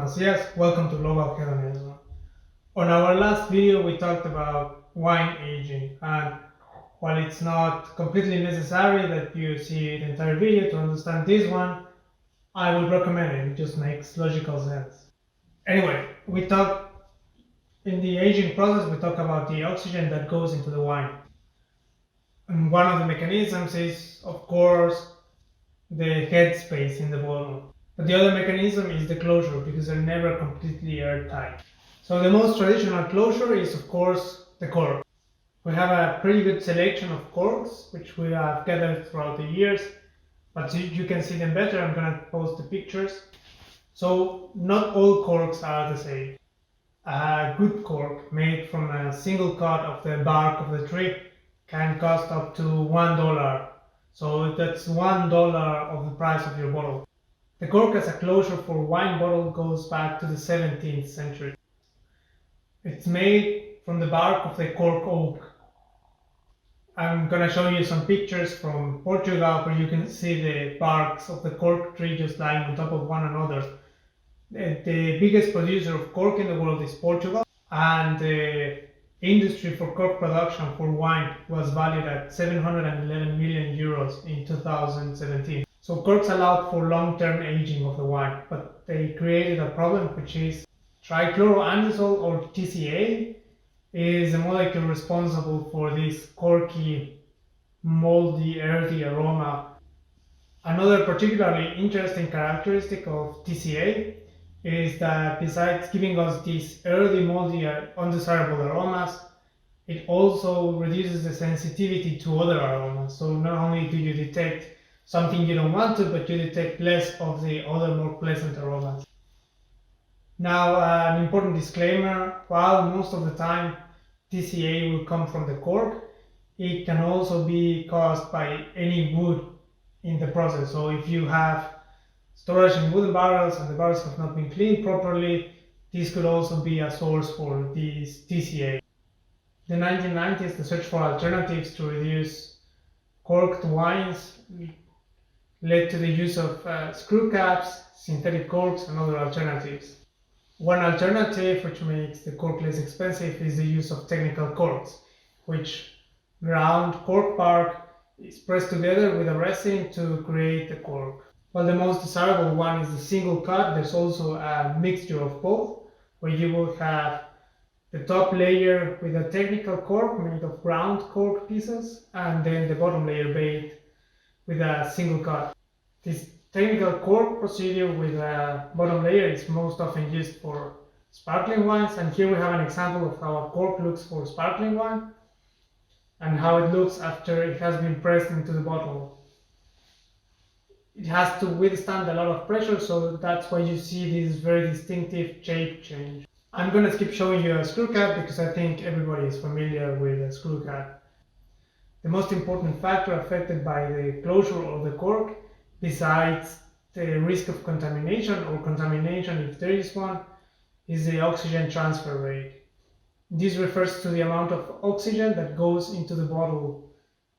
Waterhouse. Yes, welcome to Global Hedonism. On our last video we talked about wine aging, and while it's not completely necessary that you see the entire video to understand this one, I would recommend it. It just makes logical sense. Anyway, in the aging process we talk about the oxygen that goes into the wine. And one of the mechanisms is, of course, the headspace in the bottle. But the other mechanism is the closure, because they're never completely airtight. So the most traditional closure is, of course, the cork. We have a pretty good selection of corks, which we have gathered throughout the years, but so you can see them better. I'm gonna post the pictures. So not all corks are the same. A good cork made from a single cut of the bark of the tree can cost up to $1. So that's $1 of the price of your bottle. The cork as a closure for wine bottle goes back to the 17th century. It's made from the bark of the cork oak. I'm gonna show you some pictures from Portugal where you can see the barks of the cork tree just lying on top of one another. The biggest producer of cork in the world is Portugal, and the industry for cork production for wine was valued at 711 million euros in 2017. So corks allowed for long-term aging of the wine, but they created a problem, which is trichloroanisole, or TCA, is a molecule responsible for this corky, moldy, earthy aroma. Another particularly interesting characteristic of TCA is that besides giving us these earthy, moldy, undesirable aromas, it also reduces the sensitivity to other aromas. So not only do you detect something you don't want to, but you detect less of the other more pleasant aromas. Now, an important disclaimer: while most of the time TCA will come from the cork, it can also be caused by any wood in the process. So if you have storage in wooden barrels and the barrels have not been cleaned properly, this could also be a source for this TCA. In the 1990s, the search for alternatives to reduce corked wines led to the use of screw caps, synthetic corks, and other alternatives. One alternative which makes the cork less expensive is the use of technical corks, which ground cork bark is pressed together with a resin to create the cork. While the most desirable one is the single cut, there's also a mixture of both, where you will have the top layer with a technical cork made of ground cork pieces, and then the bottom layer made with a single cut. This technical cork procedure with a bottom layer is most often used for sparkling wines, and here we have an example of how a cork looks for sparkling wine and how it looks after it has been pressed into the bottle. It has to withstand a lot of pressure, so that's why you see this very distinctive shape change. I'm gonna skip showing you a screw cap because I think everybody is familiar with a screw cap. The most important factor affected by the closure of the cork, besides the risk of contamination, or contamination if there is one, is the oxygen transfer rate. This refers to the amount of oxygen that goes into the bottle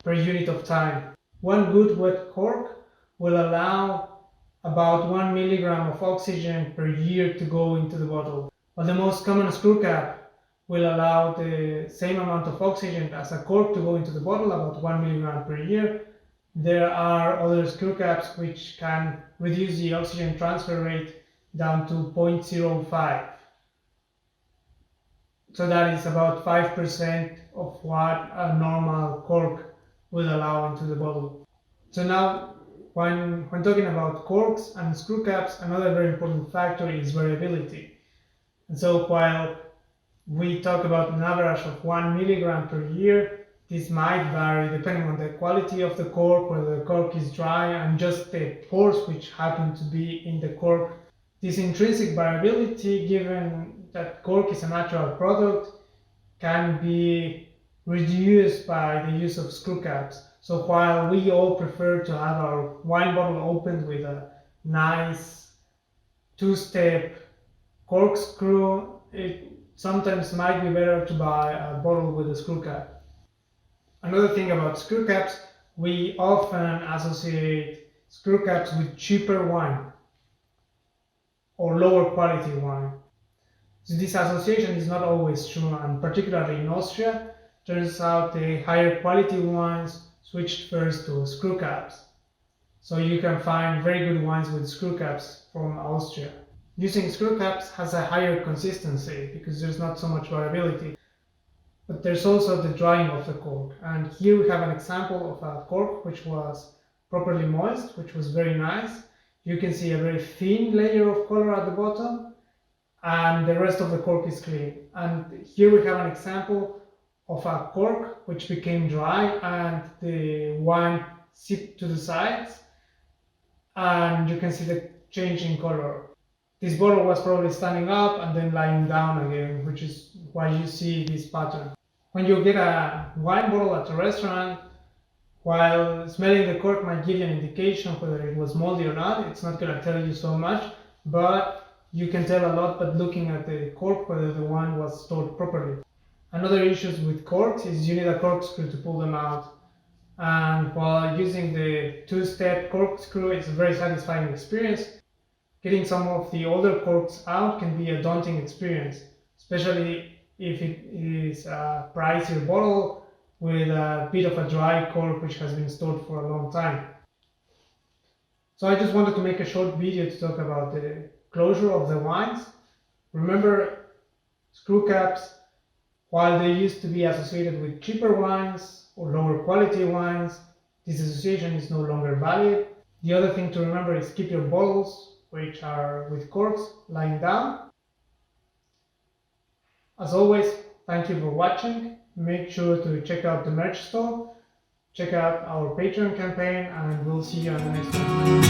per unit of time. One good wet cork will allow about 1 milligram of oxygen per year to go into the bottle, while the most common screw cap will allow the same amount of oxygen as a cork to go into the bottle, about 1 milligram per year. There are other screw caps which can reduce the oxygen transfer rate down to 0.05. So that is about 5% of what a normal cork would allow into the bottle. So now, when talking about corks and screw caps, another very important factor is variability. And so while we talk about an average of 1 milligram per year, this might vary depending on the quality of the cork, whether the cork is dry, and just the pores which happen to be in the cork. This intrinsic variability, given that cork is a natural product, can be reduced by the use of screw caps. So while we all prefer to have our wine bottle opened with a nice two-step corkscrew, it sometimes might be better to buy a bottle with a screw cap. Another thing about screw caps, we often associate screw caps with cheaper wine. or lower quality wine. So this association is not always true, and particularly in Austria, turns out the higher quality wines switched first to screw caps. So you can find very good wines with screw caps from Austria. Using screw caps has a higher consistency because there's not so much variability. But there's also the drying of the cork. And here we have an example of a cork which was properly moist, which was very nice. You can see a very thin layer of color at the bottom, and the rest of the cork is clean. And here we have an example of a cork which became dry and the wine seeped to the sides, and you can see the change in color. This bottle was probably standing up and then lying down again, which is why you see this pattern. When you get a wine bottle at a restaurant, while smelling the cork might give you an indication whether it was moldy or not, it's not going to tell you so much, but you can tell a lot by looking at the cork whether the wine was stored properly. Another issue with corks is you need a corkscrew to pull them out. And while using the two-step corkscrew is a very satisfying experience, getting some of the older corks out can be a daunting experience, especially if it is a pricier bottle with a bit of a dry cork which has been stored for a long time. So I just wanted to make a short video to talk about the closure of the wines. Remember, screw caps, while they used to be associated with cheaper wines or lower quality wines, this association is no longer valid. The other thing to remember is keep your bottles, which are with corks, lying down. As always, thank you for watching. Make sure to check out the merch store, check out our Patreon campaign, and we'll see you on the next one.